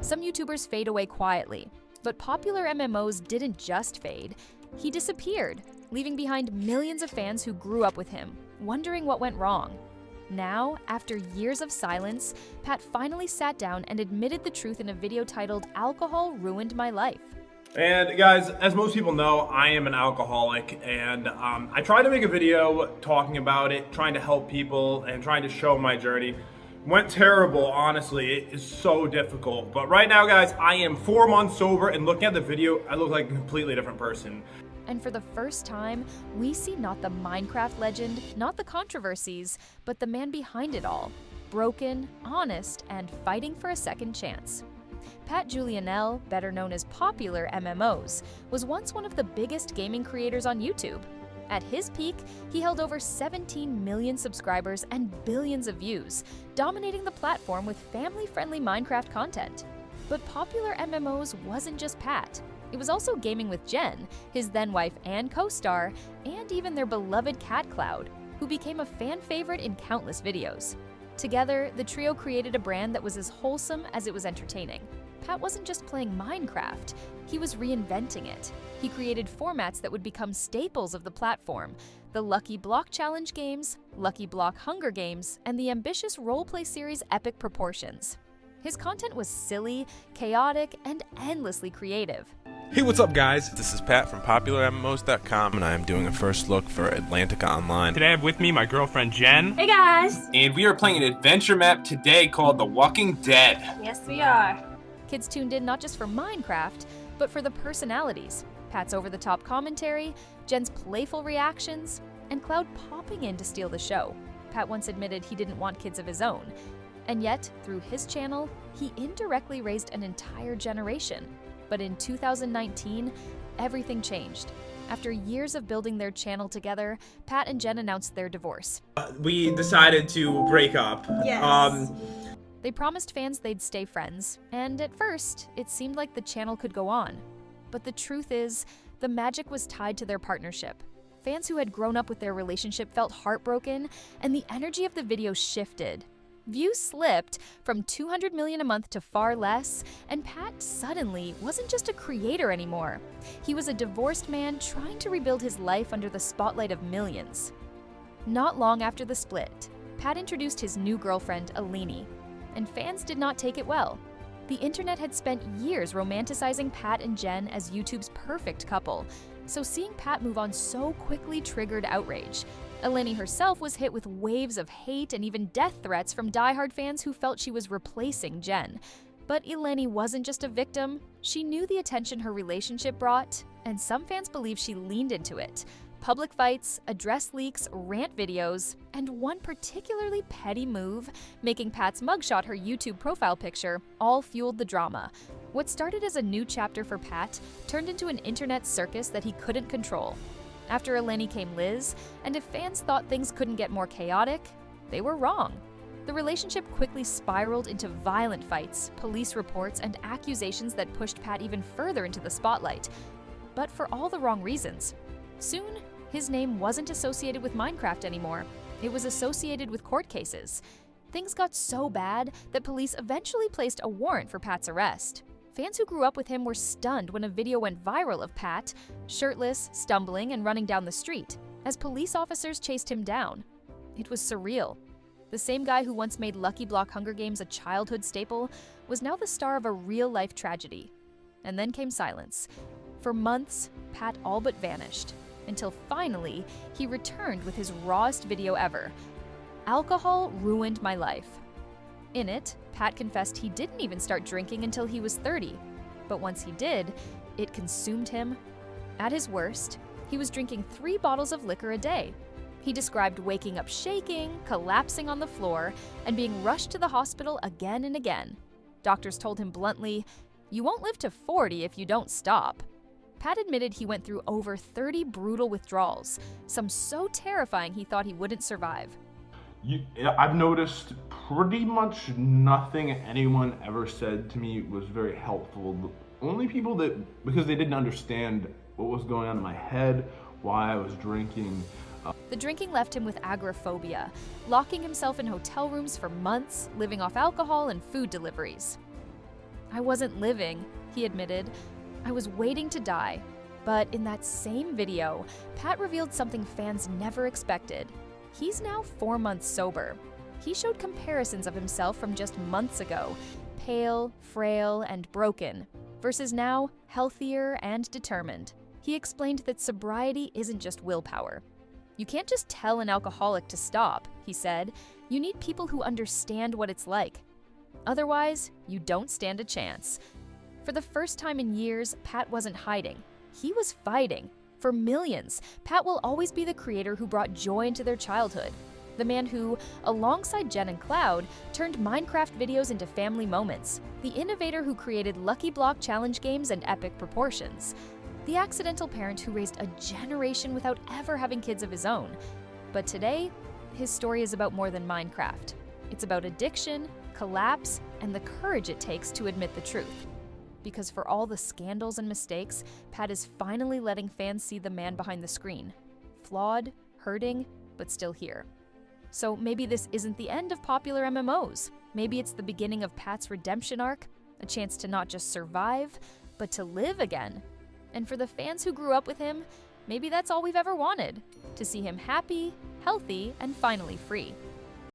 Some YouTubers fade away quietly, but PopularMMOs didn't just fade. He disappeared, leaving behind millions of fans who grew up with him, wondering what went wrong. Now, after years of silence, Pat finally sat down and admitted the truth in a video titled "Alcohol Ruined My Life." And guys, as most people know, I am an alcoholic, and I tried to make a video talking about it, trying to help people and trying to show my journey. Went terrible, honestly. It is so difficult. But right now, guys, I am 4 months sober, and looking at the video, I look like a completely different person. And for the first time, we see not the Minecraft legend, not the controversies, but the man behind it all. Broken, honest, and fighting for a second chance. Pat Julianell, better known as PopularMMOs, was once one of the biggest gaming creators on YouTube. At his peak, he held over 17 million subscribers and billions of views, dominating the platform with family-friendly Minecraft content. But PopularMMOs wasn't just Pat. It was also gaming with Jen, his then-wife and co-star, and even their beloved cat Cloud, who became a fan favorite in countless videos. Together, the trio created a brand that was as wholesome as it was entertaining. Pat wasn't just playing Minecraft, he was reinventing it. He created formats that would become staples of the platform: the Lucky Block Challenge games, Lucky Block Hunger Games, and the ambitious roleplay series Epic Proportions. His content was silly, chaotic, and endlessly creative. Hey, what's up, guys? This is Pat from PopularMMOs.com, and I am doing a first look for Atlantica Online. Today I have with me my girlfriend Jen. Hey guys! And we are playing an adventure map today called The Walking Dead. Yes, we are. Kids tuned in not just for Minecraft, but for the personalities. Pat's over-the-top commentary, Jen's playful reactions, and Cloud popping in to steal the show. Pat once admitted he didn't want kids of his own. And yet, through his channel, he indirectly raised an entire generation. But in 2019, everything changed. After years of building their channel together, Pat and Jen announced their divorce. We decided to break up. Yes. They promised fans they'd stay friends, and at first, it seemed like the channel could go on. But the truth is, the magic was tied to their partnership. Fans who had grown up with their relationship felt heartbroken, and the energy of the video shifted. Views slipped from 200 million a month to far less, and Pat suddenly wasn't just a creator anymore. He was a divorced man trying to rebuild his life under the spotlight of millions. Not long after the split, Pat introduced his new girlfriend, Eleni, and fans did not take it well. The internet had spent years romanticizing Pat and Jen as YouTube's perfect couple, so seeing Pat move on so quickly triggered outrage. Eleni herself was hit with waves of hate and even death threats from diehard fans who felt she was replacing Jen. But Eleni wasn't just a victim. She knew the attention her relationship brought, and some fans believe she leaned into it. Public fights, address leaks, rant videos, and one particularly petty move, making Pat's mugshot her YouTube profile picture, all fueled the drama. What started as a new chapter for Pat turned into an internet circus that he couldn't control. After Eleni came Liz, and if fans thought things couldn't get more chaotic, they were wrong. The relationship quickly spiraled into violent fights, police reports, and accusations that pushed Pat even further into the spotlight. But for all the wrong reasons. Soon, his name wasn't associated with Minecraft anymore. It was associated with court cases. Things got so bad that police eventually placed a warrant for Pat's arrest. Fans who grew up with him were stunned when a video went viral of Pat, shirtless, stumbling, and running down the street, as police officers chased him down. It was surreal. The same guy who once made Lucky Block Hunger Games a childhood staple was now the star of a real-life tragedy. And then came silence. For months, Pat all but vanished, until finally, he returned with his rawest video ever. Alcohol Ruined My Life. In it, Pat confessed he didn't even start drinking until he was 30. But once he did, it consumed him. At his worst, he was drinking 3 bottles of liquor a day. He described waking up shaking, collapsing on the floor, and being rushed to the hospital again and again. Doctors told him bluntly, "You won't live to 40 if you don't stop." Pat admitted he went through over 30 brutal withdrawals, some so terrifying he thought he wouldn't survive. I've noticed pretty much nothing anyone ever said to me was very helpful. The only people that, because they didn't understand what was going on in my head, why I was drinking. The drinking left him with agoraphobia, locking himself in hotel rooms for months, living off alcohol and food deliveries. I wasn't living, he admitted. I was waiting to die. But in that same video, Pat revealed something fans never expected. He's now 4 months sober. He showed comparisons of himself from just months ago, pale, frail, and broken, versus now healthier and determined. He explained that sobriety isn't just willpower. You can't just tell an alcoholic to stop, he said. You need people who understand what it's like. Otherwise, you don't stand a chance. For the first time in years, Pat wasn't hiding. He was fighting. For millions, Pat will always be the creator who brought joy into their childhood. The man who, alongside Jen and Cloud, turned Minecraft videos into family moments. The innovator who created Lucky Block challenge games and epic proportions. The accidental parent who raised a generation without ever having kids of his own. But today, his story is about more than Minecraft. It's about addiction, collapse, and the courage it takes to admit the truth. Because for all the scandals and mistakes, Pat is finally letting fans see the man behind the screen. Flawed, hurting, but still here. So maybe this isn't the end of popular MMOs. Maybe it's the beginning of Pat's redemption arc, a chance to not just survive, but to live again. And for the fans who grew up with him, maybe that's all we've ever wanted, to see him happy, healthy, and finally free.